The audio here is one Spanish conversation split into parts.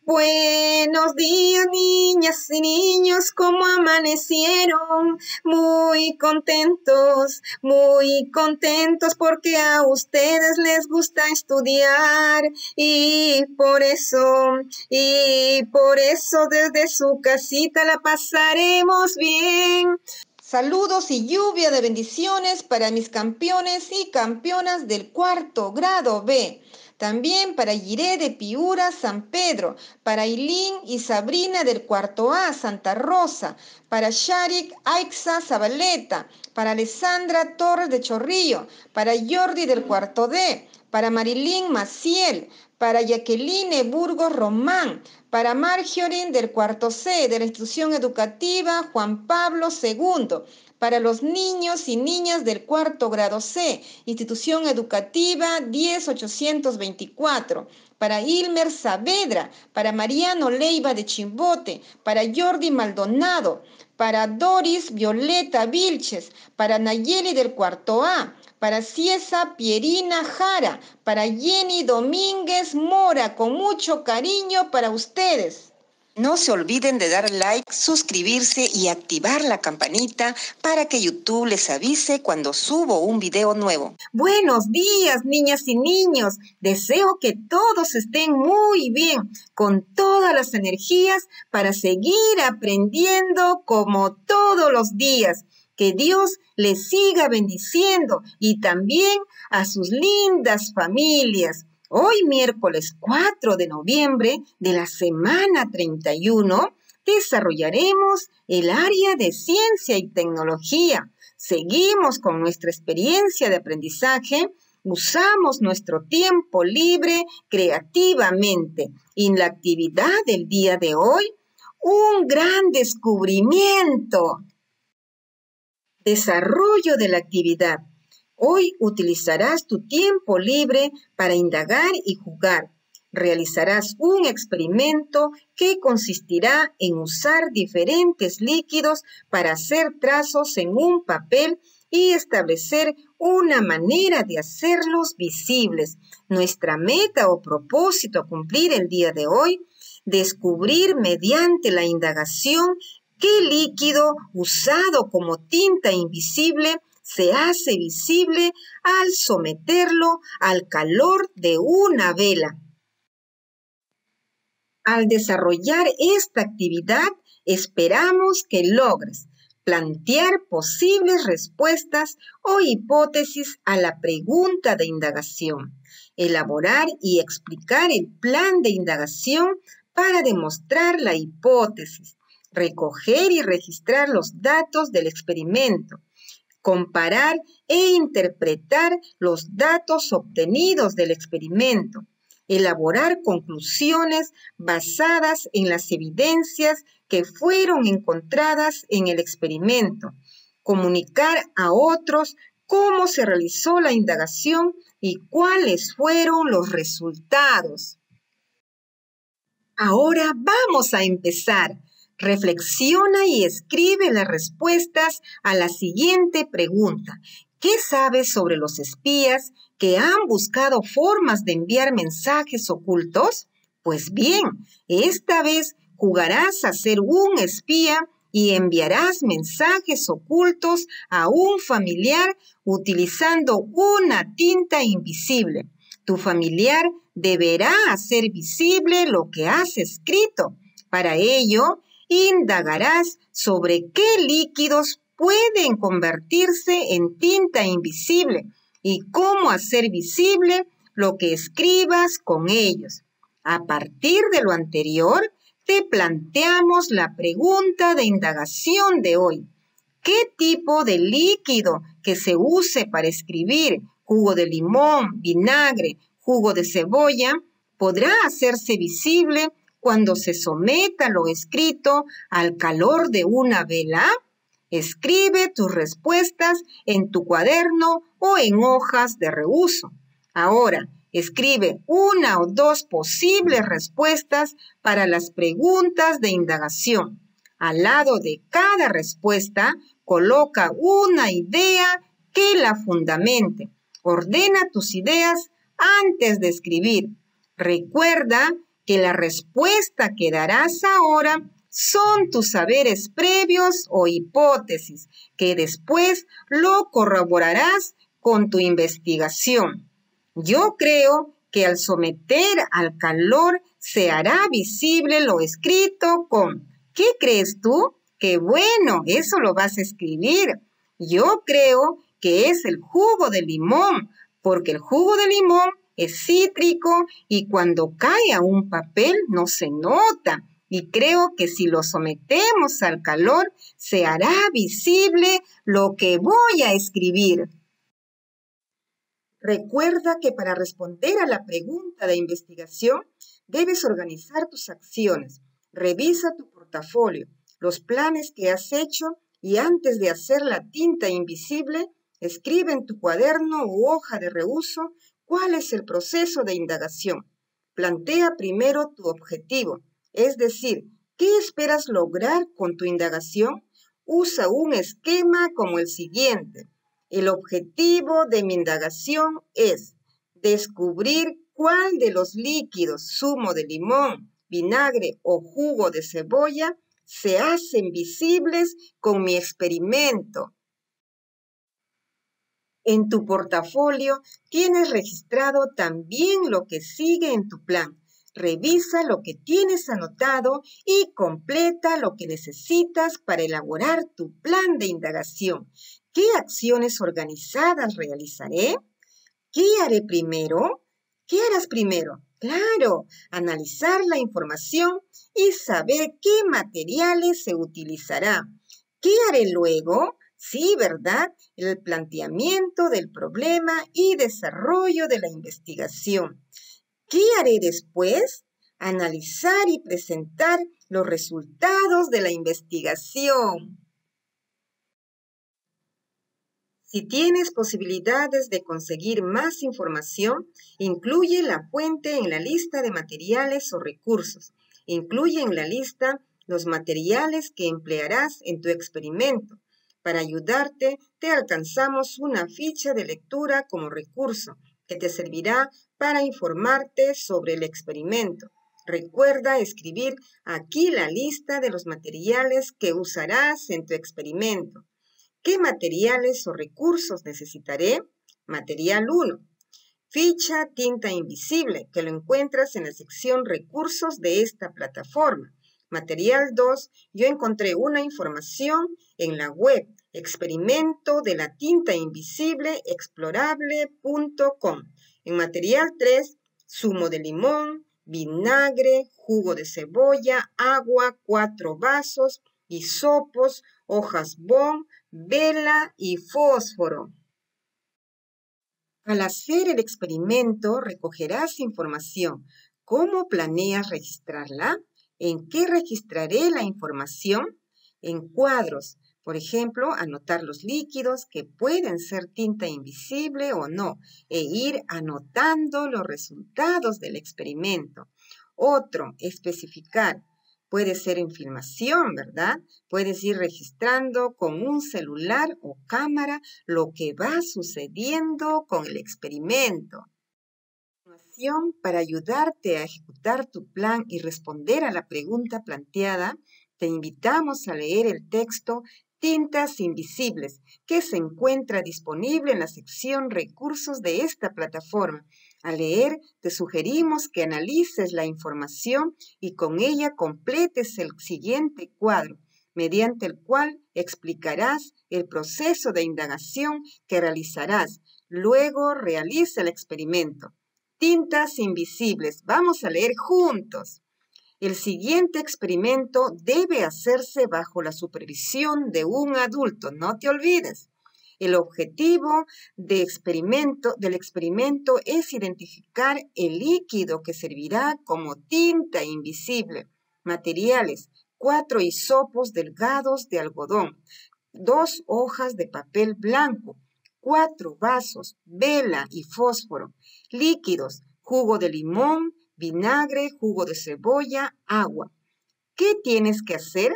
buenos días, niñas y niños, ¿cómo amanecieron? Muy contentos porque a ustedes les gusta estudiar y por eso desde su casita la pasaremos bien. Saludos y lluvia de bendiciones para mis campeones y campeonas del cuarto grado B. También para Yiré de Piura, San Pedro, para Ailín y Sabrina del cuarto A, Santa Rosa, para Sharik Aixa Zabaleta, para Alessandra Torres de Chorrillo, para Jordi del cuarto D, para Marilyn Maciel, para Jacqueline Burgos Román, para Marjorie del cuarto C de la institución educativa Juan Pablo II, para los niños y niñas del cuarto grado C, institución educativa 10824, para Ilmer Saavedra, para Mariano Leiva de Chimbote, para Jordi Maldonado, para Doris Violeta Vilches, para Nayeli del cuarto A, para Ciesa Pierina Jara, para Jenny Domínguez Mora, con mucho cariño para ustedes. No se olviden de dar like, suscribirse y activar la campanita para que YouTube les avise cuando subo un video nuevo. Buenos días, niñas y niños. Deseo que todos estén muy bien, con todas las energías para seguir aprendiendo como todos los días. Que Dios les siga bendiciendo y también a sus lindas familias. Hoy, miércoles 4 de noviembre de la semana 31, desarrollaremos el área de ciencia y tecnología. Seguimos con nuestra experiencia de aprendizaje. Usamos nuestro tiempo libre creativamente. Y en la actividad del día de hoy, un gran descubrimiento. Desarrollo de la actividad. Hoy utilizarás tu tiempo libre para indagar y jugar. Realizarás un experimento que consistirá en usar diferentes líquidos para hacer trazos en un papel y establecer una manera de hacerlos visibles. Nuestra meta o propósito a cumplir el día de hoy, descubrir mediante la indagación qué líquido usado como tinta invisible se hace visible al someterlo al calor de una vela. Al desarrollar esta actividad, esperamos que logres plantear posibles respuestas o hipótesis a la pregunta de indagación, elaborar y explicar el plan de indagación para demostrar la hipótesis, recoger y registrar los datos del experimento, comparar e interpretar los datos obtenidos del experimento, elaborar conclusiones basadas en las evidencias que fueron encontradas en el experimento, comunicar a otros cómo se realizó la indagación y cuáles fueron los resultados. Ahora vamos a empezar. Reflexiona y escribe las respuestas a la siguiente pregunta. ¿Qué sabes sobre los espías que han buscado formas de enviar mensajes ocultos? Pues bien, esta vez jugarás a ser un espía y enviarás mensajes ocultos a un familiar utilizando una tinta invisible. Tu familiar deberá hacer visible lo que has escrito. Para ello, indagarás sobre qué líquidos pueden convertirse en tinta invisible y cómo hacer visible lo que escribas con ellos. A partir de lo anterior, te planteamos la pregunta de indagación de hoy. ¿Qué tipo de líquido que se use para escribir, jugo de limón, vinagre, jugo de cebolla, podrá hacerse visible cuando se someta lo escrito al calor de una vela? Escribe tus respuestas en tu cuaderno o en hojas de reuso. Ahora, escribe una o dos posibles respuestas para las preguntas de indagación. Al lado de cada respuesta, coloca una idea que la fundamente. Ordena tus ideas antes de escribir. Recuerda que la respuesta que darás ahora son tus saberes previos o hipótesis, que después lo corroborarás con tu investigación. Yo creo que al someter al calor se hará visible lo escrito con ¿qué crees tú? ¡Qué bueno! Eso lo vas a escribir. Yo creo que es el jugo de limón, porque el jugo de limón es cítrico y cuando cae a un papel no se nota. Y creo que si lo sometemos al calor, se hará visible lo que voy a escribir. Recuerda que para responder a la pregunta de investigación, debes organizar tus acciones. Revisa tu portafolio, los planes que has hecho y antes de hacer la tinta invisible, escribe en tu cuaderno u hoja de reuso cuál es el proceso de indagación. Plantea primero tu objetivo, es decir, ¿qué esperas lograr con tu indagación? Usa un esquema como el siguiente. El objetivo de mi indagación es descubrir cuál de los líquidos, zumo de limón, vinagre o jugo de cebolla, se hacen visibles con mi experimento. En tu portafolio tienes registrado también lo que sigue en tu plan. Revisa lo que tienes anotado y completa lo que necesitas para elaborar tu plan de indagación. ¿Qué acciones organizadas realizaré? ¿Qué haré primero? ¿Qué harás primero? Claro, analizar la información y saber qué materiales se utilizará. ¿Qué haré luego? Sí, ¿verdad? El planteamiento del problema y desarrollo de la investigación. ¿Qué haré después? Analizar y presentar los resultados de la investigación. Si tienes posibilidades de conseguir más información, incluye la fuente en la lista de materiales o recursos. Incluye en la lista los materiales que emplearás en tu experimento. Para ayudarte, te alcanzamos una ficha de lectura como recurso que te servirá para informarte sobre el experimento. Recuerda escribir aquí la lista de los materiales que usarás en tu experimento. ¿Qué materiales o recursos necesitaré? Material 1. Ficha tinta invisible, que lo encuentras en la sección recursos de esta plataforma. Material 2. Yo encontré una información en la web experimento de la tinta invisible explorable.com. En material 3. Zumo de limón, vinagre, jugo de cebolla, agua, 4 vasos, hisopos, hojas BOM, vela y fósforo. Al hacer el experimento recogerás información. ¿Cómo planeas registrarla? ¿En qué registraré la información? En cuadros. Por ejemplo, anotar los líquidos que pueden ser tinta invisible o no, e ir anotando los resultados del experimento. Otro, especificar. Puede ser en filmación, ¿verdad? Puedes ir registrando con un celular o cámara lo que va sucediendo con el experimento. Para ayudarte a ejecutar tu plan y responder a la pregunta planteada, te invitamos a leer el texto Tintas Invisibles, que se encuentra disponible en la sección Recursos de esta plataforma. Al leer, te sugerimos que analices la información y con ella completes el siguiente cuadro, mediante el cual explicarás el proceso de indagación que realizarás. Luego realiza el experimento. Tintas invisibles. Vamos a leer juntos. El siguiente experimento debe hacerse bajo la supervisión de un adulto, no te olvides. El objetivo del experimento es identificar el líquido que servirá como tinta invisible. Materiales: 4 hisopos delgados de algodón, 2 hojas de papel blanco, 4 vasos, vela y fósforo. Líquidos: jugo de limón, vinagre, jugo de cebolla, agua. ¿Qué tienes que hacer?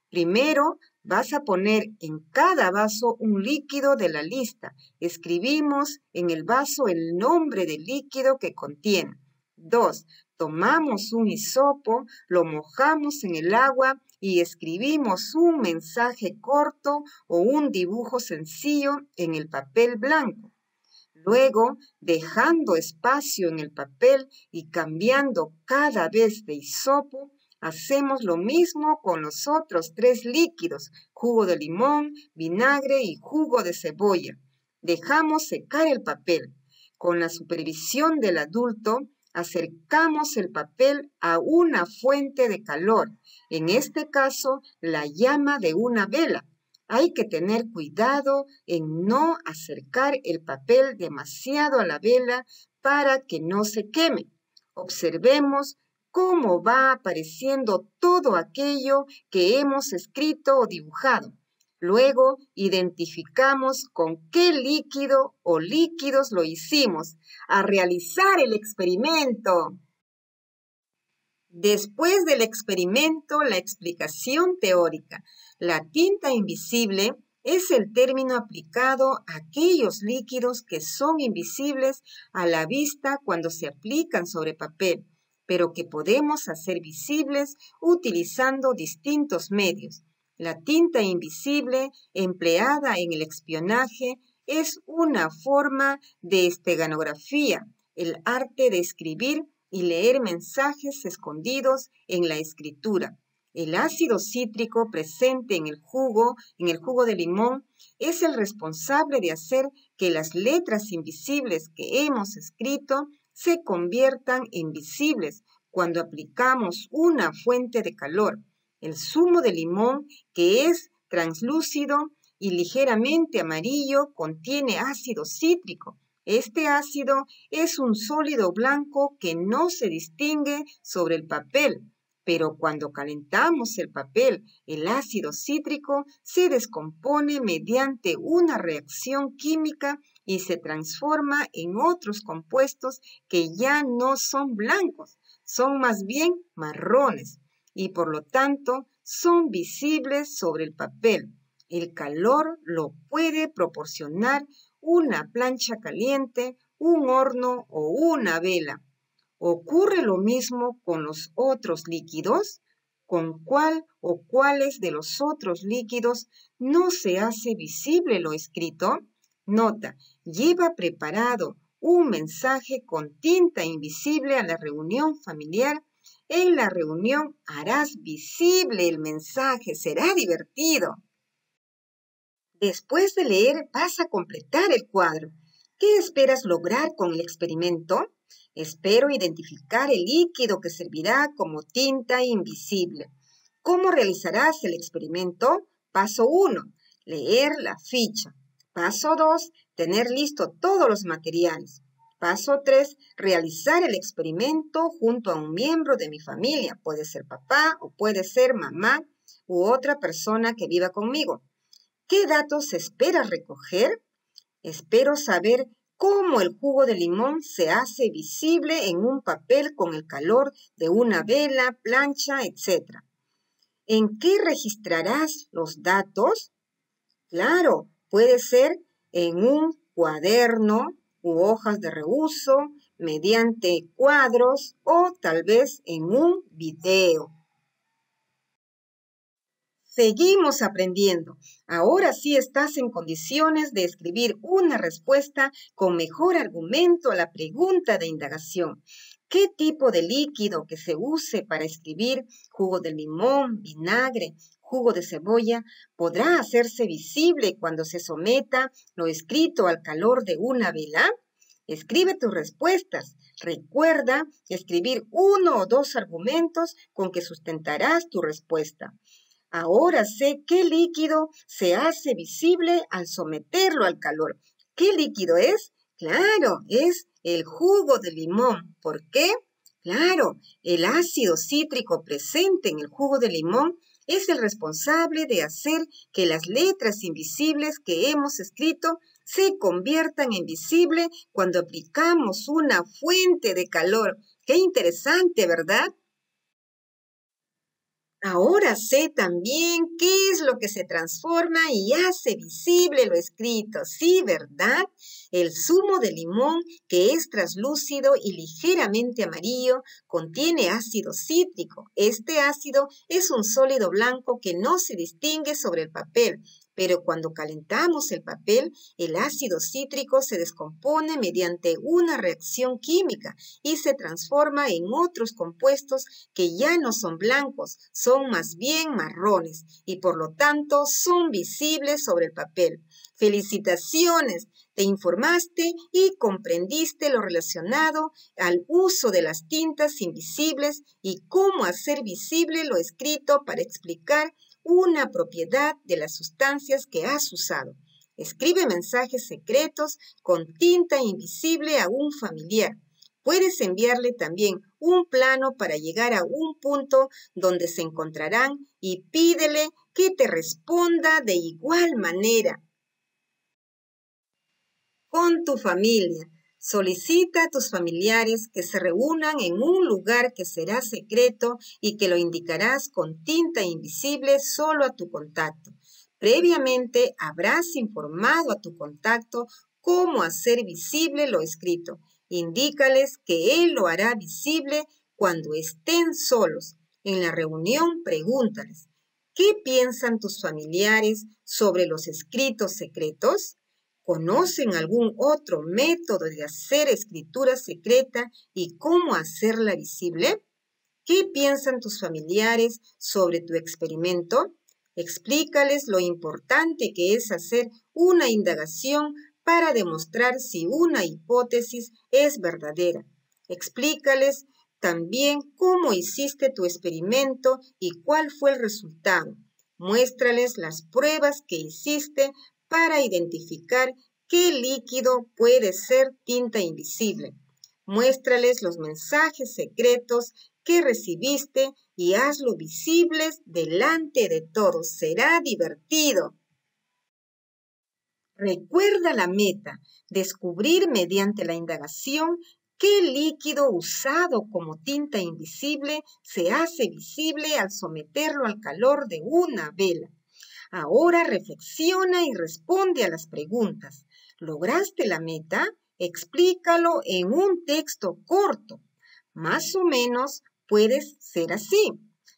Primero, vas a poner en cada vaso un líquido de la lista. Escribimos en el vaso el nombre del líquido que contiene. 2. Tomamos un hisopo, lo mojamos en el agua y escribimos un mensaje corto o un dibujo sencillo en el papel blanco. Luego, dejando espacio en el papel y cambiando cada vez de hisopo, hacemos lo mismo con los otros 3 líquidos, jugo de limón, vinagre y jugo de cebolla. Dejamos secar el papel. Con la supervisión del adulto, acercamos el papel a una fuente de calor, en este caso, la llama de una vela. Hay que tener cuidado en no acercar el papel demasiado a la vela para que no se queme. Observemos cómo va apareciendo todo aquello que hemos escrito o dibujado. Luego identificamos con qué líquido o líquidos lo hicimos. A realizar el experimento. Después del experimento, la explicación teórica. La tinta invisible es el término aplicado a aquellos líquidos que son invisibles a la vista cuando se aplican sobre papel, pero que podemos hacer visibles utilizando distintos medios. La tinta invisible empleada en el espionaje es una forma de esteganografía, el arte de escribir y leer mensajes escondidos en la escritura. El ácido cítrico presente en el jugo de limón, es el responsable de hacer que las letras invisibles que hemos escrito se conviertan en visibles cuando aplicamos una fuente de calor. El zumo de limón, que es translúcido y ligeramente amarillo, contiene ácido cítrico. Este ácido es un sólido blanco que no se distingue sobre el papel, pero cuando calentamos el papel, el ácido cítrico se descompone mediante una reacción química y se transforma en otros compuestos que ya no son blancos, son más bien marrones y por lo tanto son visibles sobre el papel. El calor lo puede proporcionar una plancha caliente, un horno o una vela. ¿Ocurre lo mismo con los otros líquidos? ¿Con cuál o cuáles de los otros líquidos no se hace visible lo escrito? Nota, lleva preparado un mensaje con tinta invisible a la reunión familiar. En la reunión harás visible el mensaje, será divertido. Después de leer, vas a completar el cuadro. ¿Qué esperas lograr con el experimento? Espero identificar el líquido que servirá como tinta invisible. ¿Cómo realizarás el experimento? Paso 1. Leer la ficha. Paso 2. Tener listo todos los materiales. Paso 3. Realizar el experimento junto a un miembro de mi familia. Puede ser papá o puede ser mamá u otra persona que viva conmigo. ¿Qué datos esperas recoger? Espero saber cómo el jugo de limón se hace visible en un papel con el calor de una vela, plancha, etc. ¿En qué registrarás los datos? Claro, puede ser en un cuaderno u hojas de reuso, mediante cuadros o tal vez en un video. Seguimos aprendiendo. Ahora sí estás en condiciones de escribir una respuesta con mejor argumento a la pregunta de indagación. ¿Qué tipo de líquido que se use para escribir jugo de limón, vinagre, jugo de cebolla podrá hacerse visible cuando se someta lo escrito al calor de una vela? Escribe tus respuestas. Recuerda escribir 1 o 2 argumentos con que sustentarás tu respuesta. Ahora sé qué líquido se hace visible al someterlo al calor. ¿Qué líquido es? Claro, es el jugo de limón. ¿Por qué? Claro, el ácido cítrico presente en el jugo de limón es el responsable de hacer que las letras invisibles que hemos escrito se conviertan en visible cuando aplicamos una fuente de calor. Qué interesante, ¿verdad? Ahora sé también qué es lo que se transforma y hace visible lo escrito. Sí, ¿verdad? El zumo de limón, que es translúcido y ligeramente amarillo, contiene ácido cítrico. Este ácido es un sólido blanco que no se distingue sobre el papel, pero cuando calentamos el papel, el ácido cítrico se descompone mediante una reacción química y se transforma en otros compuestos que ya no son blancos, son más bien marrones y por lo tanto son visibles sobre el papel. Felicitaciones, te informaste y comprendiste lo relacionado al uso de las tintas invisibles y cómo hacer visible lo escrito para explicar una propiedad de las sustancias que has usado. Escribe mensajes secretos con tinta invisible a un familiar. Puedes enviarle también un plano para llegar a un punto donde se encontrarán y pídele que te responda de igual manera. Con tu familia. Solicita a tus familiares que se reúnan en un lugar que será secreto y que lo indicarás con tinta invisible solo a tu contacto. Previamente habrás informado a tu contacto cómo hacer visible lo escrito. Indícales que él lo hará visible cuando estén solos. En la reunión pregúntales, ¿qué piensan tus familiares sobre los escritos secretos? ¿Conocen algún otro método de hacer escritura secreta y cómo hacerla visible? ¿Qué piensan tus familiares sobre tu experimento? Explícales lo importante que es hacer una indagación para demostrar si una hipótesis es verdadera. Explícales también cómo hiciste tu experimento y cuál fue el resultado. Muéstrales las pruebas que hiciste para identificar qué líquido puede ser tinta invisible. Muéstrales los mensajes secretos que recibiste y hazlo visibles delante de todos. Será divertido. Recuerda la meta, descubrir mediante la indagación qué líquido usado como tinta invisible se hace visible al someterlo al calor de una vela. Ahora reflexiona y responde a las preguntas. ¿Lograste la meta? Explícalo en un texto corto. Más o menos puedes ser así.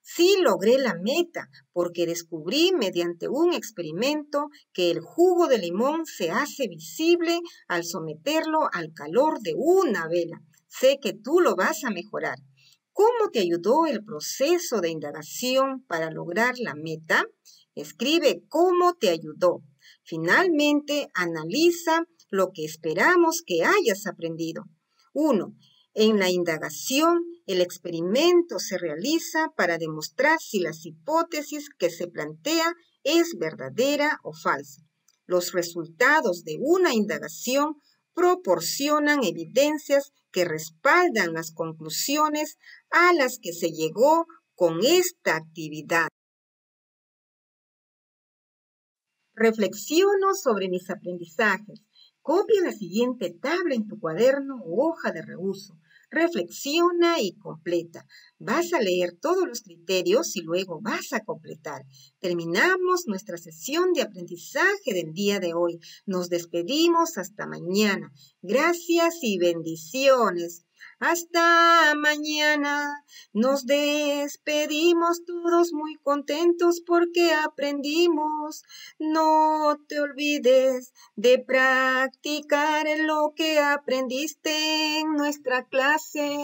Sí logré la meta porque descubrí mediante un experimento que el jugo de limón se hace visible al someterlo al calor de una vela. Sé que tú lo vas a mejorar. ¿Cómo te ayudó el proceso de indagación para lograr la meta? Escribe cómo te ayudó. Finalmente, analiza lo que esperamos que hayas aprendido. 1. En la indagación, el experimento se realiza para demostrar si las hipótesis que se plantea es verdadera o falsa. Los resultados de una indagación proporcionan evidencias que respaldan las conclusiones a las que se llegó con esta actividad. Reflexiono sobre mis aprendizajes. Copia la siguiente tabla en tu cuaderno o hoja de reuso. Reflexiona y completa. Vas a leer todos los criterios y luego vas a completar. Terminamos nuestra sesión de aprendizaje del día de hoy. Nos despedimos hasta mañana. Gracias y bendiciones. Hasta mañana. Nos despedimos todos muy contentos porque aprendimos. No te olvides de practicar lo que aprendiste en nuestra clase.